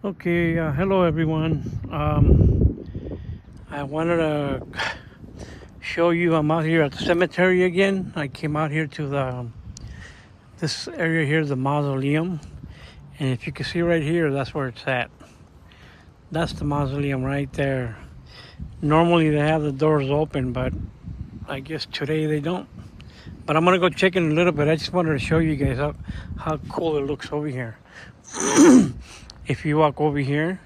Okay, hello everyone. I wanted to show you I'm out here at the cemetery again. I came out here to the this area here, the mausoleum, and if you can see right here, that's where it's at. That's the mausoleum right there. Normally they have the doors open, but I guess today they don't. But I'm gonna go check in a little bit. I just wanted to show you guys how cool it looks over here. If you walk over here,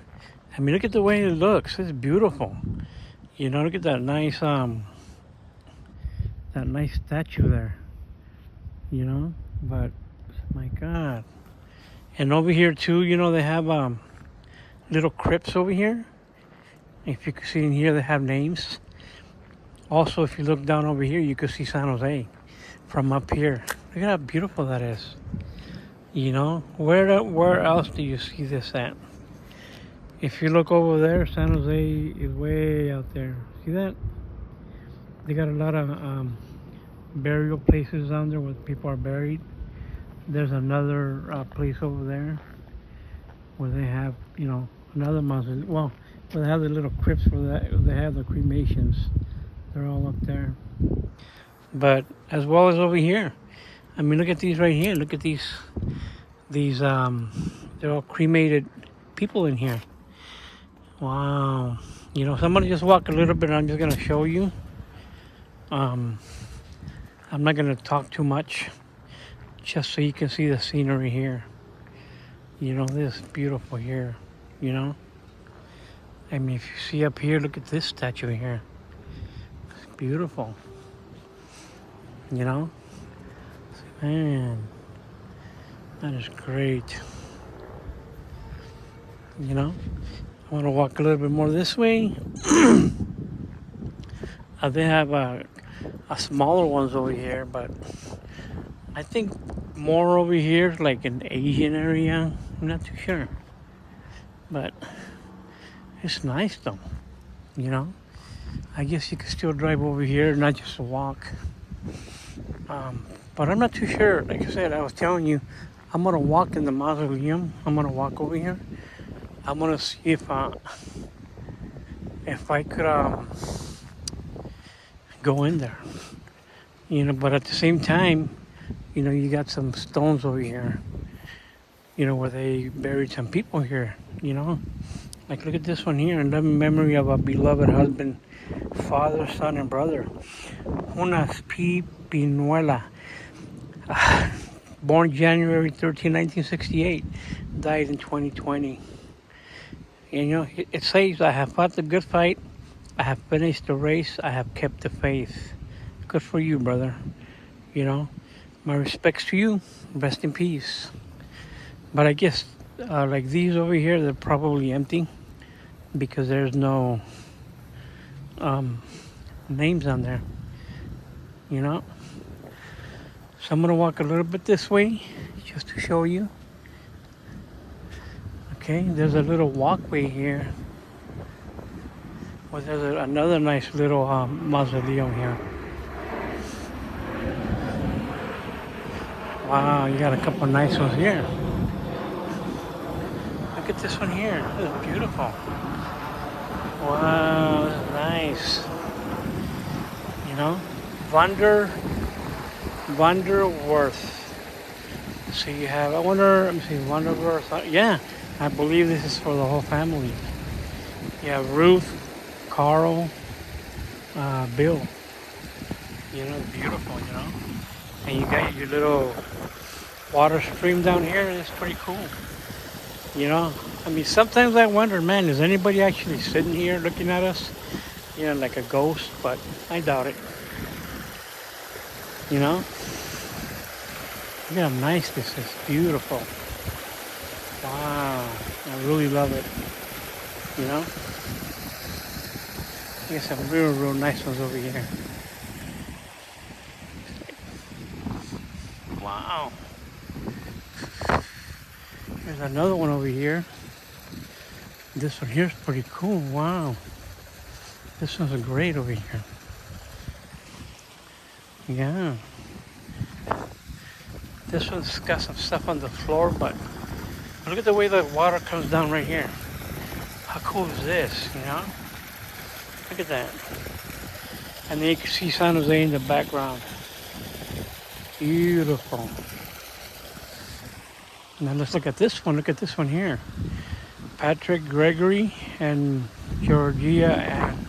I mean, look at the way it looks. It's beautiful. You know, look at that nice statue there. You know, but my God. And over here too, you know, they have little crypts over here. If you can see in here, they have names. Also, if you look down over here, you can see San Jose from up here. Look at how beautiful that is. You know, where else do you see this at? If you look over there, San Jose is way out there. See that? They got a lot of burial places down there where people are buried. There's another place over there where they have, you know, another mausoleum. Well, where they have the little crypts where they have the cremations. They're all up there. But as well as over here. I mean, look at these right here. Look at these, they're all cremated people in here. Wow. You know, so I'm going to just walk a little bit and I'm just going to show you. I'm not going to talk too much, just so you can see the scenery here. You know, this is beautiful here, you know. I mean, if you see up here, look at this statue here. It's beautiful. You know? Man, that is great. You know? I want to walk a little bit more this way. They have a smaller ones over here, but I think more over here, like in the Asian area. I'm not too sure. But it's nice though, you know. I guess you could still drive over here, not just walk. But I'm not too sure. Like I said, I was telling you, I'm gonna walk in the mausoleum. I'm gonna walk over here. I'm gonna see if I could go in there. You know, but at the same time, you know, you got some stones over here. You know, where they buried some people here. You know, like look at this one here, in memory of a beloved husband, father, son, and brother. Jonas P. Pinuela, born January 13, 1968, died in 2020. And, you know, it says, I have fought the good fight, I have finished the race, I have kept the faith. Good for you, brother. You know, my respects to you. Rest in peace. But I guess, like these over here, they're probably empty because there's no names on there. You know? So I'm gonna walk a little bit this way just to show you. Okay, there's a little walkway here. Well, there's another nice little mausoleum here. Wow, you got a couple nice ones here. Look at this one here. This is beautiful. Wow, this is nice. You know, Wonderworth. So you have, I wonder, let me see, Wonderworth. Yeah, I believe this is for the whole family. You have Ruth, Carl, Bill. You know, beautiful, you know. And you got your little water stream down here. It's pretty cool. You know, I mean, sometimes I wonder, man, is anybody actually sitting here looking at us? You know, like a ghost, but I doubt it. You know? Look at how nice this is. Beautiful. Wow. I really love it. You know? I got some real nice ones over here. Wow. There's another one over here. This one here is pretty cool. Wow. This one's great over here. Yeah. This one's got some stuff on the floor, but Look at the way the water comes down right here. How cool is this, you know? Look at that. And then you can see San Jose in the background. Beautiful. Now let's look at this one. Look at this one here. Patrick, Gregory, and Georgia. And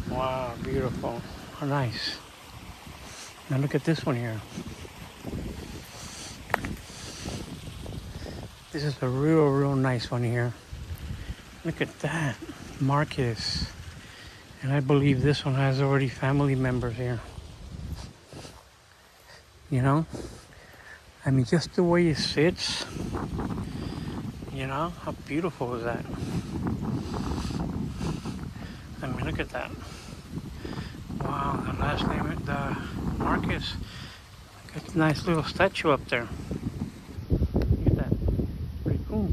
wow, beautiful. Oh, nice. Now look at this one here. This is a real nice one here. Look at that. Marcus. And I believe this one has already family members here. You know? I mean, just the way it sits. You know? How beautiful is that? I mean, look at that. Wow, the last name, the Marcus. Got a nice little statue up there. Look at that. Pretty cool.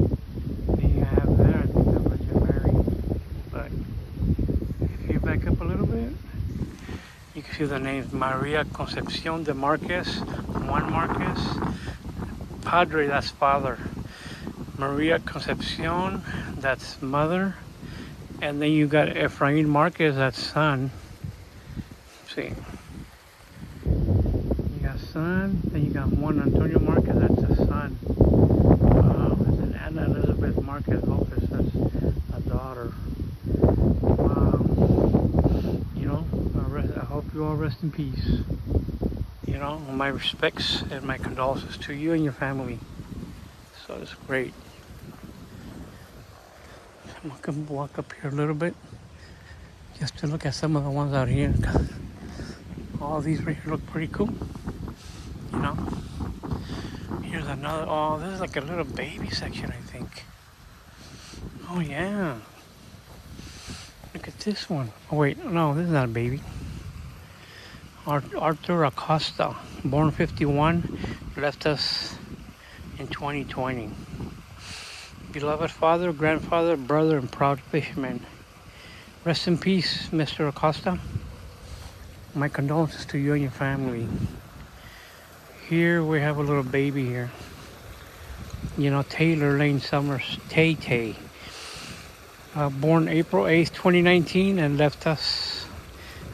And you have there, I think the Virgin Mary. But if you back up a little bit, you can see the names Maria Concepcion de Marquez, Juan Marquez. Padre, that's father. Maria Concepcion, that's mother. And then you got Efrain Marquez, that's son. See. You got son, then you got Juan Antonio Marquez, that's the son. And then Anna Elizabeth Marquez Lopez, that's a daughter. You know, I hope you all rest in peace. You know, my respects and my condolences to you and your family. So it's great. I'm gonna walk up here a little bit just to look at some of the ones out here. All these right here look pretty cool. You know. Here's another. Oh, this is like a little baby section, I think. Oh yeah. Look at this one. Oh wait, no, this is not a baby. Arthur Acosta, born 51, left us in 2020. Beloved father, grandfather, brother, and proud fisherman. Rest in peace, Mr. Acosta. My condolences to you and your family. Here we have a little baby here. You know, Taylor Lane Summers, Tay. Born April 8th, 2019, and left us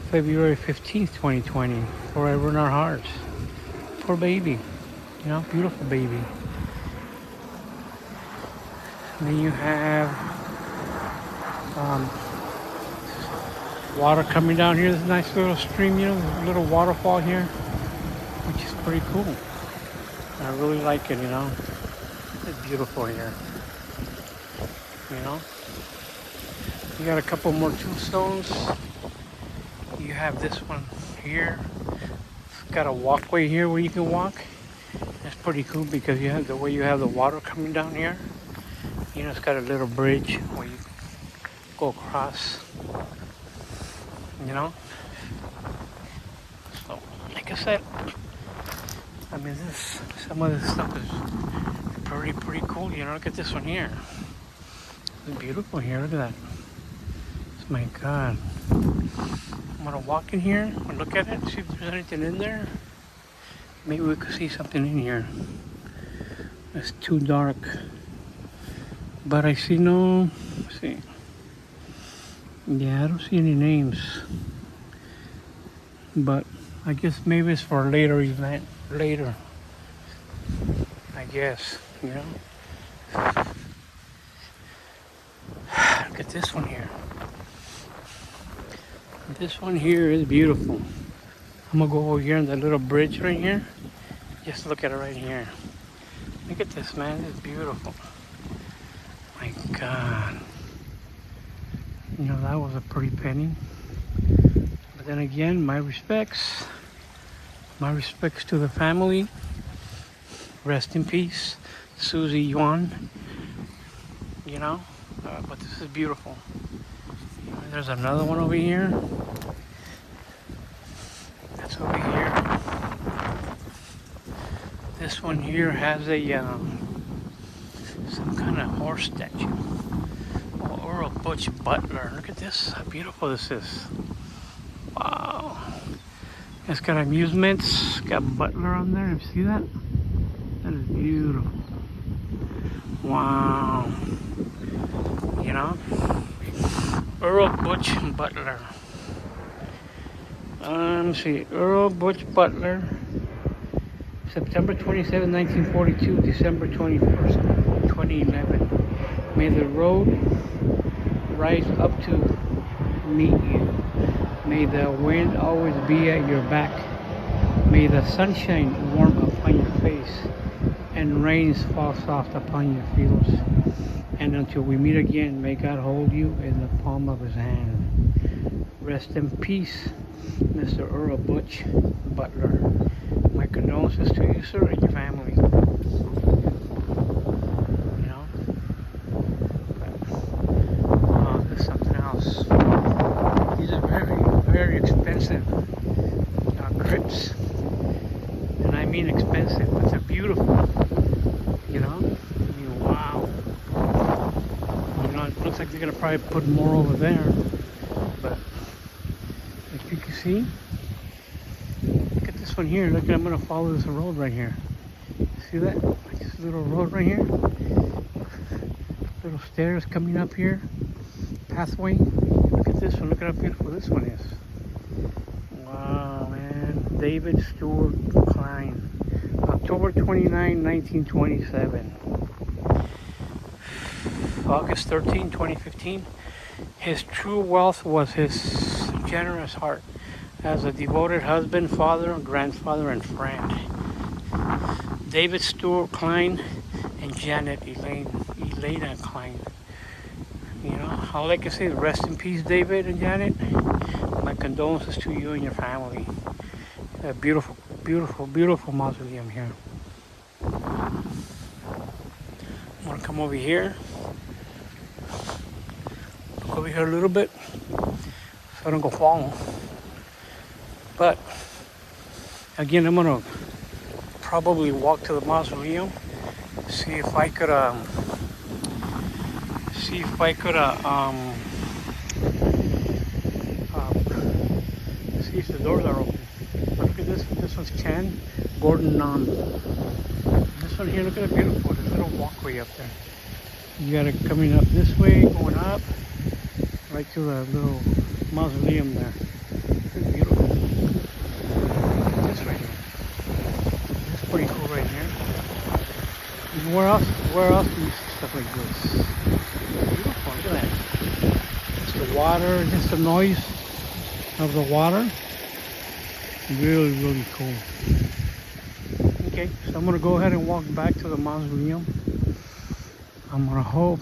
February 15th, 2020. Forever in our hearts. Poor baby. You know, beautiful baby. And then you have water coming down here. This nice little stream, you know, a little waterfall here, which is pretty cool. I really like it, you know. It's beautiful here. You know. You got a couple more tombstones. You have this one here. It's got a walkway here where you can walk. That's pretty cool because you have the way you have the water coming down here. You know, it's got a little bridge where you go across. You know? So, like I said, I mean, some of this stuff is pretty cool. You know, look at this one here. It's beautiful here. Look at that. Oh my God. I'm gonna walk in here and look at it, see if there's anything in there. Maybe we could see something in here. It's too dark. But I see no, let's see. Yeah, I don't see any names. But I guess maybe it's for a later event. Later. I guess, you know. Look at this one here. This one here is beautiful. I'm gonna go over here on that little bridge right here. Just look at it right here. Look at this, man. It's beautiful. My God. You know, that was a pretty penny. But then again, my respects. My respects to the family. Rest in peace, Susie Yuan. You know, but this is beautiful. There's another one over here. That's over here. This one here has a some kind of horse statue. Oh, Earl Butch Butler. Look at this. How beautiful this is. Wow. It's got amusements. Got Butler on there. You see that? That is beautiful. Wow. You know? Earl Butch Butler. Let's see. Earl Butch Butler. September 27, 1942, December 21st, 2011. May the road rise up to meet you. May the wind always be at your back. May the sunshine warm upon your face and rains fall soft upon your fields. And until we meet again, may God hold you in the palm of his hand. Rest in peace, Mr. Earl Butch Butler. My condolences to you, sir, and your family. You know? But, there's something else. These are very, very expensive crypts. And I mean expensive, but they're beautiful. You know? I mean, wow. You know, it looks like they're going to probably put more over there. But, as you can see, look at this one here. Look, I'm going to follow this road right here. See that? Like this little road right here. Little stairs coming up here. Pathway. Look at this one. Look at how beautiful this one is. Wow, man. David Stewart Klein. October 29, 1927. August 13, 2015. His true wealth was his generous heart as a devoted husband, father, grandfather, and friend. David Stewart Klein and Janet Elena Klein. You know, all I can say is rest in peace, David and Janet. My condolences to you and your family. A beautiful, beautiful, beautiful mausoleum here. I'm gonna come over here. Look over here a little bit so I don't go falling. But again, I'm gonna probably walk to the mausoleum, see if I could see if the doors are open. But look at this. This one's Ken Gordon Nom. This one here, look at the beautiful. There's a little walkway up there. You got it coming up this way, going up, right to the little mausoleum there. It's beautiful. This right here. This is pretty cool right here. And where else do you see stuff like this? Beautiful, look at that. Just the water, just the noise of the water. Really, really cool. Okay, so I'm gonna go ahead and walk back to the mausoleum. I'm gonna hope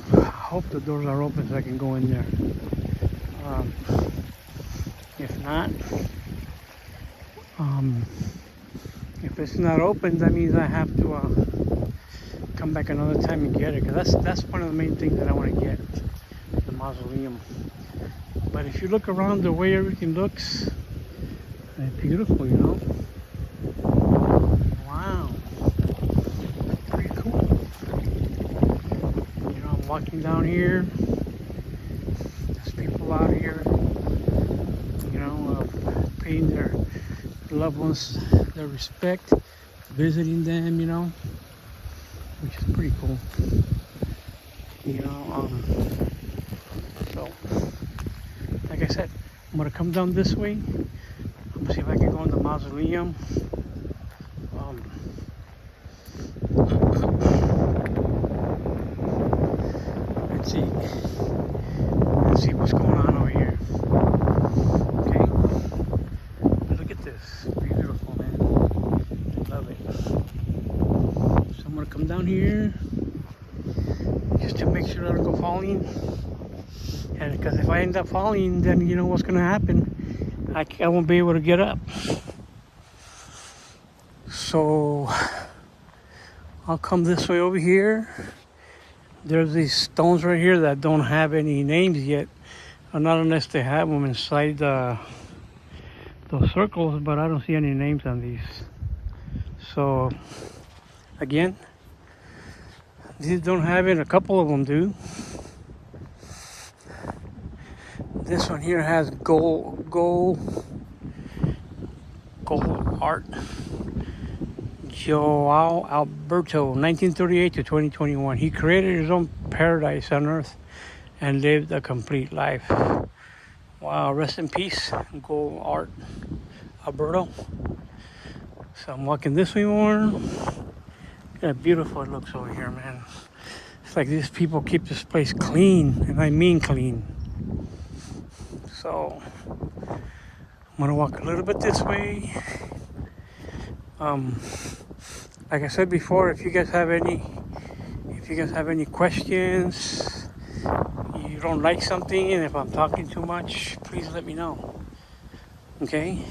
the doors are open so I can go in there. If not, if it's not open, that means I have to come back another time and get it. Cause that's one of the main things that I want to get, the mausoleum. But if you look around, the way everything looks, it's beautiful, you know. Wow, pretty cool. You know, I'm walking down here. There's people out here, you know, paying their loved ones their respect, visiting them, you know, which is pretty cool. You know, so like I said, I'm gonna come down this way. I'm gonna see if I can go in the mausoleum. Let's see what's going on over here. Okay, look at this, beautiful, man. Love it. So I'm gonna come down here just to make sure I don't go falling. And because if I end up falling, then you know what's gonna happen. I won't be able to get up. So I'll come this way over here. There's these stones right here that don't have any names yet, or not unless they have them inside those circles, but I don't see any names on these. So again, these don't have it, a couple of them do. This one here has gold art, Joao Alberto, 1938 to 2021. He created his own paradise on earth and lived a complete life. Wow, rest in peace, Go Art Alberto. So I'm walking this way more. Look how beautiful it looks over here, man. It's like these people keep this place clean, and I mean clean. So I'm gonna walk a little bit this way. Like I said before, if you guys have any questions, you don't like something, and if I'm talking too much, please let me know. Okay?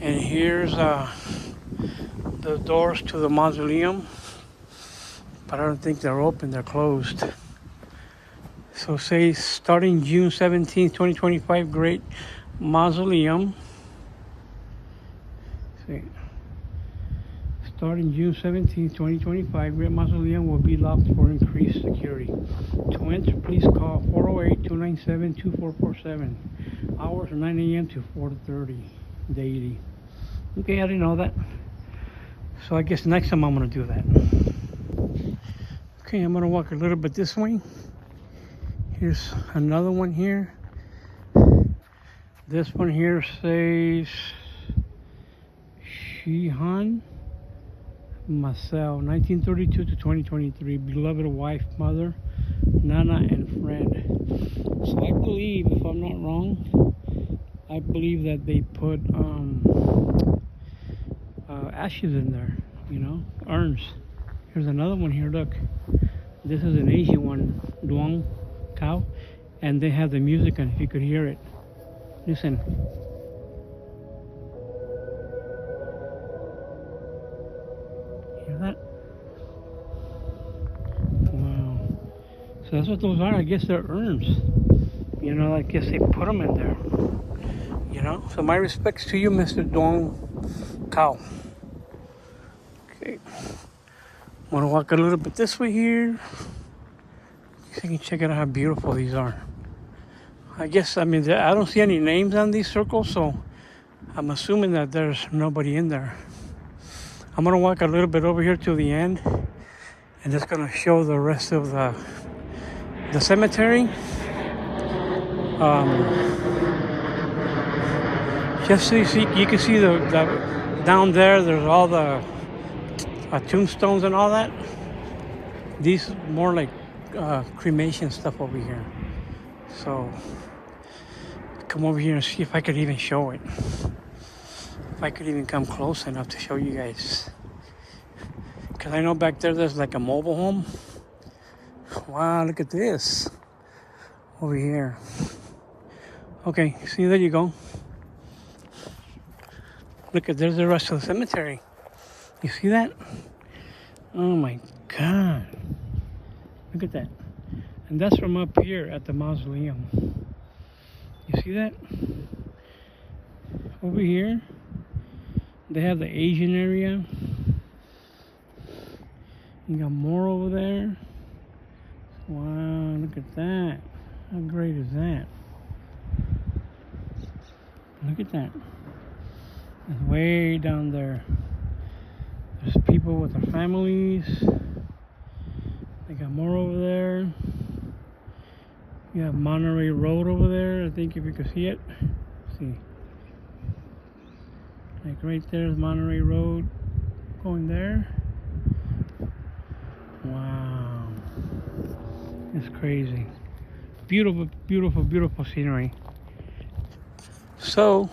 And here's the doors to the mausoleum, but I don't think they're open, they're closed. So say starting June 17th, 2025, Great Mausoleum. See. Starting June 17, 2025, Great Mausoleum will be locked for increased security. To enter, please call 408-297-2447. Hours are 9 a.m. to 4:30 daily. Okay, I didn't know that. So I guess next time I'm going to do that. Okay, I'm going to walk a little bit this way. Here's another one here. This one here says Shihan Marcel, 1932 to 2023, beloved wife, mother, Nana, and friend. So I believe, if I'm not wrong, I believe that they put ashes in there, urns. Here's another one here, look. This is an Asian one, Duong Cow, and they have the music on, if you could hear it. Listen. Hear that? Wow. So that's what those are. I guess they're urns. I guess they put them in there. So my respects to you, Mr. Duong Cow. Okay. I'm going to walk a little bit this way here. So you can check out how beautiful these are. I don't see any names on these circles, so I'm assuming that there's nobody in there. I'm going to walk a little bit over here to the end, and just going to show the rest of the cemetery. Just so you can see the down there's all the tombstones and all that. These more like cremation stuff over here. So come over here and see if I could even show it. If I could even come close enough to show you guys. Because I know back there's like a mobile home. Wow, look at this. Over here. Okay, see, there you go. Look there's the rest of the cemetery. You see that? Oh my God. Look at that. And that's from up here at the mausoleum. You see that? Over here, they have the Asian area. You got more over there. Wow, look at that. How great is that? Look at that. It's way down there. There's people with their families. They got more over there. You have Monterey Road over there. I think if you can see it. See. Like right there's Monterey Road going there. Wow. It's crazy. Beautiful, beautiful, beautiful scenery. So,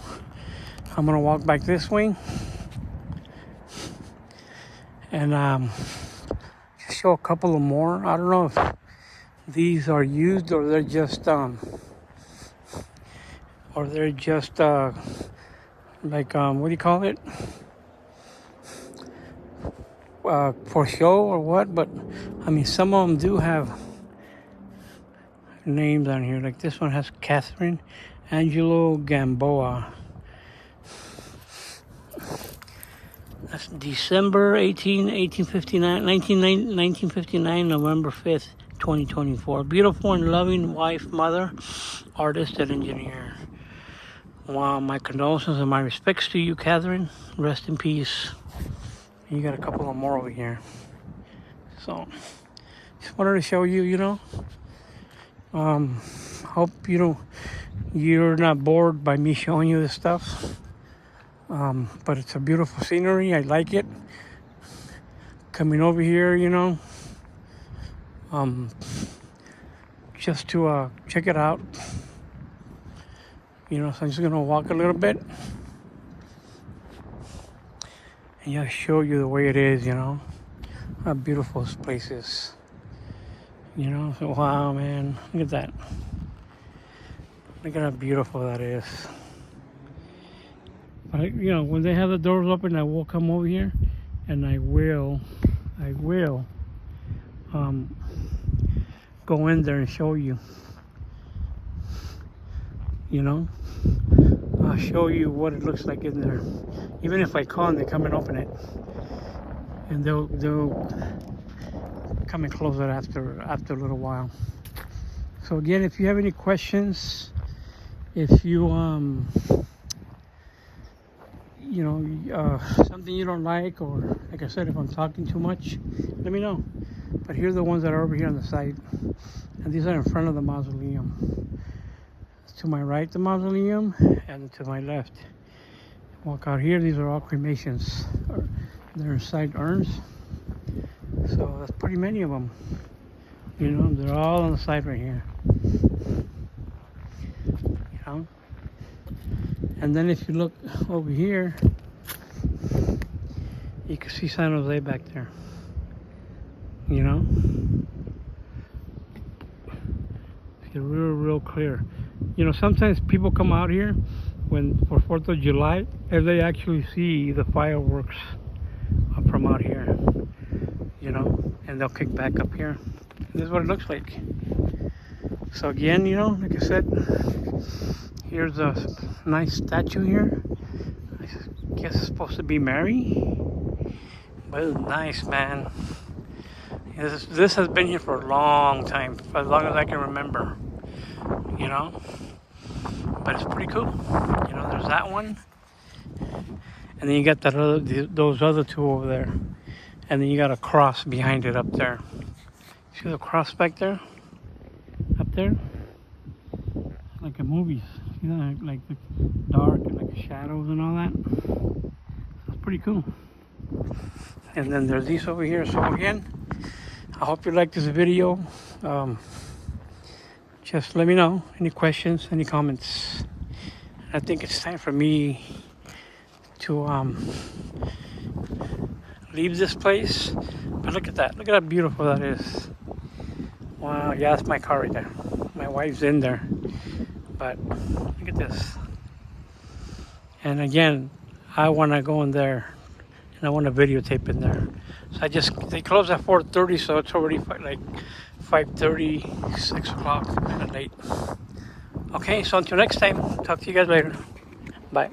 I'm going to walk back this way. And show a couple of more. I don't know if these are used or they're just like what do you call it? For show or what? But some of them do have names on here. Like this one has Catherine Angelo Gamboa. That's December 1959, November 5th, 2024. Beautiful and loving wife, mother, artist, and engineer. Wow, my condolences and my respects to you, Catherine. Rest in peace. And you got a couple of more over here. So just wanted to show you, you know. Hope you're not bored by me showing you this stuff. But it's a beautiful scenery. I like it. Coming over here, you know, just to check it out. You know, so I'm just gonna walk a little bit and just show you the way it is, you know, how beautiful this place is. You know, so wow, man, look at that. Look at how beautiful that is. But, you know, when they have the doors open, I will come over here and I will go in there and show you. You know, I'll show you what it looks like in there. Even if I call and they come and open it, and they'll come and close it after a little while. So again, if you have any questions, if you you know, something you don't like, or like I said, if I'm talking too much, let me know. But here are the ones that are over here on the side, and these are in front of the mausoleum. To my right, the mausoleum, and to my left. Walk out here, these are all cremations. They're inside urns. So that's pretty many of them. You know, they're all on the side right here. You know? And then if you look over here, you can see San Jose back there. You know? It's real clear. You know, sometimes people come out here for 4th of July, and they actually see the fireworks from out here, you know, and they'll kick back up here. This is what it looks like. So again, you know, like I said, here's a nice statue here. I guess it's supposed to be Mary, but it's nice, man. This has been here for a long time, for as long as I can remember. You know, but it's pretty cool. You know, there's that one, and then you got those other two over there, and then you got a cross behind it up there. See the cross back there, up there, like a movie. See that, like the dark and like the shadows and all that. That's pretty cool. And then there's these over here. So again, I hope you like this video. Just let me know any questions, any comments. I think it's time for me to leave this place. But look at that. Look at how beautiful that is. Wow, yeah, that's my car right there. My wife's in there. But look at this. And again, I want to go in there and I want to videotape in there. So they close at 4:30, so it's already like 5:30, 6 o'clock, kind of late. Okay, so until next time, talk to you guys later. Bye.